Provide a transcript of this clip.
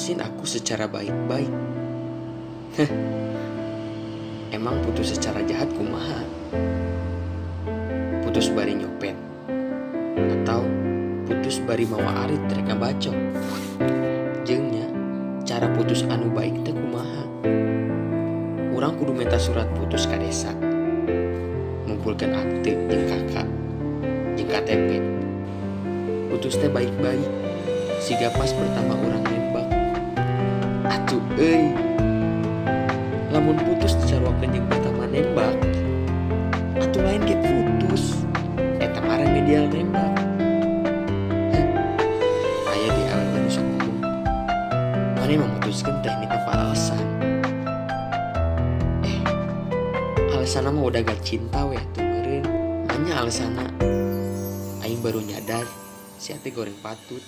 putusin aku secara baik-baik. Heh, emang putus secara jahat kumaha? Putus bari nyopet? Atau putus bari mawa arit rek ngabacok? Jeung cara putus anu baik teh kumaha? Urang kudu minta surat putus ka desa, ngumpulkeun akte jeung kakak jeung KTP. Putus teh baik-baik, siga pas pertama urang nembak. Atuh euy, lamun putus disaruakeun jeung pertama nembak, atuh lain ge putus, eta mah medial nembak. Aya di awewe nu sok ngomong, mane memutuskeun teh minta alasan. Alasanna mah udah gak cinta weh tuh meureun. Hanya alasanna aing baru nyadar si ate goreng patut.